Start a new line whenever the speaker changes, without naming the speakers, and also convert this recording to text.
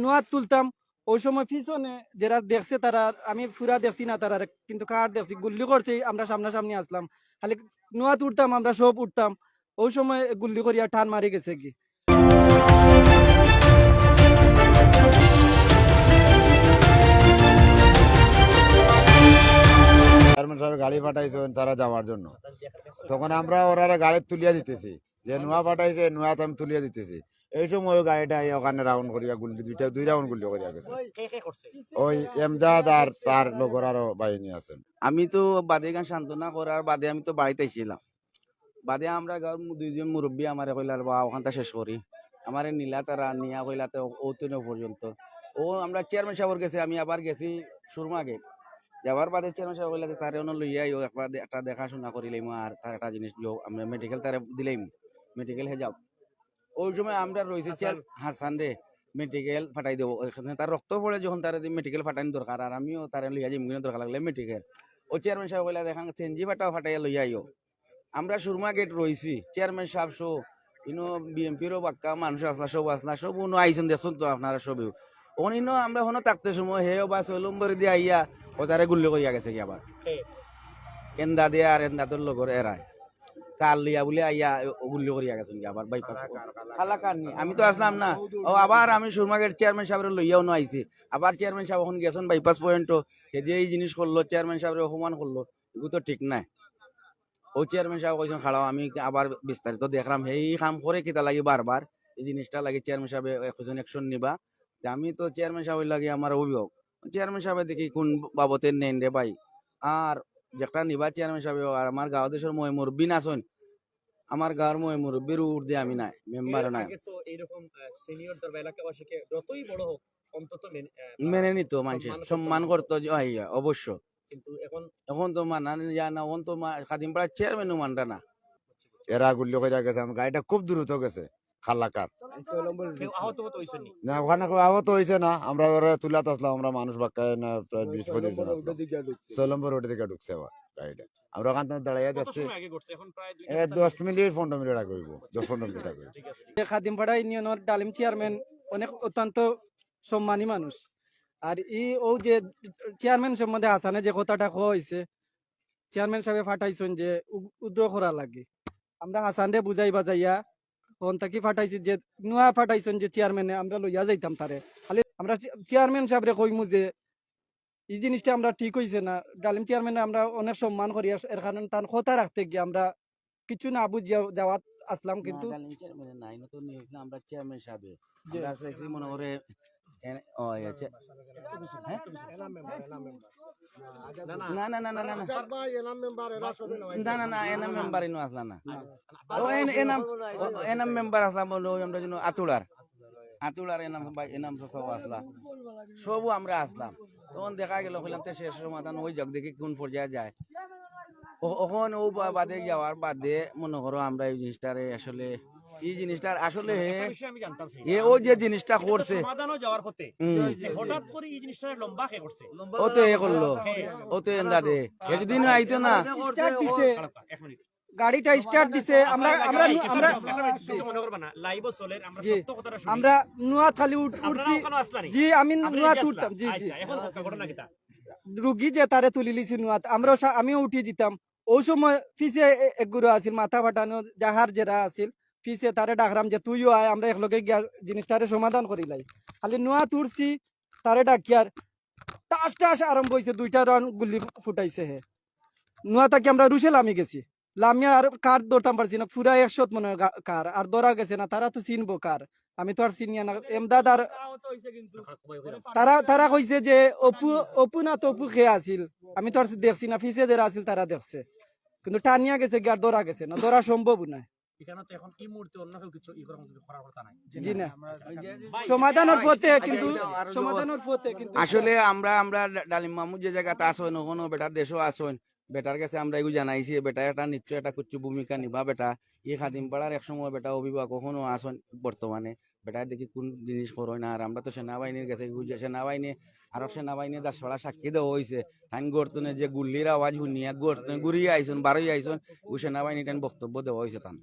নোয়া তুলতাম ওই সময় পিছনে যারা দেখছে তারা, আমি পুরা দেখছি না তারা, কিন্তু কার দেখছি গুল্লি করছে, আমরা সামনাসামনি আসলাম, খালি নোয়া তুলতাম, আমরা সব উঠতাম, ওই সময় গুল্লি করিয়া টান মারি গেছে কি।
চেয়ারম্যান সাহেব গাড়ি পাঠাইছেন তারা যাওয়ার জন্য, তখন আমরা ওরা গাড়ি তুলিয়া দিতেছি, যে নোয়া পাঠাইছে নোয়াতে আমি তুলিয়া দিতেছি। এই সময় গাড়িটা ওখানে রাউন্ড করিয়া গুলি দুই রাউন্ড গুলি করিয়া গেছে। ওই এমদাদ আর তার লোকের আরো বাহিনী আছেন।
আমি তো বাদে গান সান্ত্বনা করার বাদে আমি তো বাড়িতে আইছিলাম। বাদে আমরা দুইজন মুরব্বী আমার কইলার বা ওখানটা শেষ করি, আমার নীলা তারা নিয়া কইলাতে ওতনে পর্যন্ত ও আমরা চেয়ারম্যান সাহেবের গেছে, আমি আবার গেছি সুরমা গেট যাওয়ার বাদে চেয়ারম্যান সাহেব কইলাতে তারে অন্য লইয়াই একটা দেখাশোনা করিলাম, আর তার একটা জিনিস আমরা মেডিকেল তারে দিলাম, মেডিকেল হে যাও। ওই সময় আমরা রয়েছে চেয়ার হাসান রে মেডিকেল ফাটাই দেবো, এখানে তার রক্ত পড়ে যখন তার মেডিকেল ফাটানি দরকার, আর আমিও তার লইয়া যাই দরকার লাগলে মেডিকেল। ও চেয়ারম্যান সাহেব কইলা দেখান চেঞ্জি ফাটাও ফাটাইয়া লইয়াইও। আমরা সুরমা গেট রয়েছি, চেয়ারম্যান সাহেব শো ইনো বিএমপিরও বাক্কা মানুষ আসলা, সব আসলা, সব উনো আইসন দেখুন তো আপনারা সবেও। অনিনো আমরা হনো থাকতে সময় হে বা সলম্বরি দিয়ে আইয়া ও তারে গুল্লি করিয়া গেছে কি আবার এন্দা দিয়ে, আর এন্দাদের লগর এরায় কার লিয়া বলে আইয়া গুল্লি করিয়া গেছেন কি আবার বাইপাস খালা কার নি। আমি তো আসলাম না, ও আবার আমি সুরমা গেট চেয়ারম্যান সাহেবের লইয়াও না আইছি, আবার চেয়ারম্যান সাহেব এখন গেছেন বাইপাস পয়েন্ট, হে যে এই জিনিস করলো চেয়ারম্যান সাহেবের অপমান করলো, এগুলো তো ঠিক নাই। ও চেয়ারম্যান সাহেব কইছেন খাড়াও, আমি আবার বিস্তারিত দেখলাম এই কাম করে কিতা লাগে বারবার এই জিনিসটা লাগে চেয়ারম্যান সাহেব একজন অ্যাকশন নিবা। আমি তো চেয়ারম্যান সাহেব লাগে আমার অভিযোগ, চেয়ারম্যান সাহেব দেখি কোন বাবতে নেন রে ভাই, আর যেটা নিবা চেয়ারম্যান সাহেব, আর আমার গাঁও দেশের মুরব্বী নাচন, আমার গাঁর মুরব্বীর উর্ধে আমি নাই, মেম্বার নাই।
তো এইরকম সিনিয়র দরবার এলাকাবাসীকে যতই বড় হোক অন্তত
মেনে নিত মানুষ, সম্মান করতো অবশ্য।
কিন্তু
এখন তো মানা যায় না, এখন তো খাদিম পাড়ার চেয়ারম্যানও মানটা না।
এরা গুলি করিয়া গেছে, আমার গাড়িটা খুব দ্রুত গেছে খালাকার
কেউ আহত হইছে নি?
না, ওখানে কেউ আহত হয়েছে না, আমরা ওরা তুলাতে আসলাম, আমরা মানুষ বাক্কায় না প্রায় 20-25 জন আসলাম। 6 রোডে দিকে ঢুকছে আবার গাড়িটা, আমরা ওখান থেকে দাঁড়াইয়া
কত
যাচ্ছি।
সময় আগে ঘটছে? এখন প্রায়
10 মিনিট 15 মিনিট আগে হইব, 10-15 মিনিট আগে।
ঠিক আছে।
খাদিমপাড়া ইউনিয়নের ডালিম চেয়ারম্যান অনেক অত্যন্ত সম্মানী মানুষ, আর ও যে চেয়ারম্যান সম্বন্ধে হাসানে যে কথাটা হয়েছে, চেয়ারম্যান সাহেব ফাটাইছেন যে উদ্র করা লাগে, আমরা হাসানরে বুঝাই বাজাইয়া ফোন থাকি ফাটাইছি যে নোয়া ফাটাইছেন যে চেয়ারম্যানে আমরা লইয়া যাইতাম তারে, খালি আমরা চেয়ারম্যান সাহেবরে কইমু যে এই জিনিসটা আমরা ঠিক হইছে না, ডালিম চেয়ারম্যানে আমরা অনেক সম্মান করি, এর কারণে তার কথা রাখতে গিয়ে আমরা কিছু না বুঝিয়া যাওয়াত আসলাম, কিন্তু
আমরা চেয়ারম্যান সাহেব মনে করে না না না না না না না এনাম মেম্বার ইনো আসলা না, ও এনাম মেম্বার আসলাম আমরা যেন আতুলার এনাম সব আসলা, সবও আমরা আসলাম। তখন দেখা গেল হইলাম তো শেষ সমাধান ওই জগ দেখি কোন পর্যায়ে যায়। ওখান ও বাদে যাওয়ার বাদে মনে করো আমরা এই জিনিসটারে আসলে এই জিনিসটার আসলে
আমি জানতাম
ও যে জিনিসটা করছে
সমাধানও যাওয়ার পথে হঠাৎ করে এই জিনিসটা লম্বা কে করছে,
ও তো এ করলো, ও তো এন্দা দে এদিন আইতো না,
স্টার্ট দিছে,
এক মিনিট
গাড়িটা স্টার্ট দিছে, আমরা আমরা আমরা
মনে করবা না লাইভও চলে, আমরা
জি,
সত্য কথাটা শুনি।
আমরা নোয়া খালি উঠছি,
ওখানে আসলানি?
জি আমি নোয়া তুলতাম, জি জি,
আচ্ছা, এখন ঘটনা কিটা?
রুগী যে তারে তুলি লিছি নোয়াত, আমিও উঠি যেতাম, ওই সময় ফিসে এক গুরু আছিল মাথা ফাটানো যাহার যেরা আছিল, ফিসে তারে ডাকরাম যে তুইও আয়, আমরা একলগে গিয়া জিনিসটারে সমাধান করিলাই, খালি নোয়া তুলছি তারে ডাকিয়ার টাস টাস আরম্ভ হয়েছে, 2টা রাউন্ড গুলি ফুটাইছে হে, নোয়া তাকে আমরা রুশে লামি গেছি, লামিয়া আর কার ধরতাম পারছি না, পুরা 100 মনে হয় কার, আর ধরা গেছে না, তারা তো চিনবো কার, আমি তো আর চিনিয়া না এমদাদ, আর তারা কইছে যে অপু না তো অপু খেয়ে আছিল, আমি তো আর দেখছি না, ফিসে যারা আছিল তারা দেখছে, কিন্তু টানিয়া গেছে কি আর ধরা গেছে না, ধরা সম্ভব না।
এখানে তো এখন এই মুহূর্তে অন্য কেউ কিছু করার কথা নাই,
জি না, সমাধানের পথে, কিন্তু সমাধানের পথে কিন্তু
আসলে আমরা ডালিম মামু যে জায়গাতে আসেন ওখানে বেটার দেশও আসেন, বেটার কাছে আমরা এগুলো জানাইছি, বেটা একটা নিশ্চয় একটা কিছু ভূমিকা নিবা, বেটা এই খাদিম পাড়ার এক সময় বেটা অভিভাবক কখনো আসেন, বর্তমানে বেটা দেখি কোন জিনিস করো না, আর আমরা তো সেনাবাহিনীর কাছে সেনাবাহিনী আরো সেনাবাহিনী 10 সাক্ষী দেওয়া হয়েছে, তাই গর্তনে যে গুল্লির আওয়াজ শুনিয়া গর্তনে ঘুরিয়ে আইসন বারোই আইসন, ও সেনাবাহিনী বক্তব্য দেওয়া হয়েছে তান।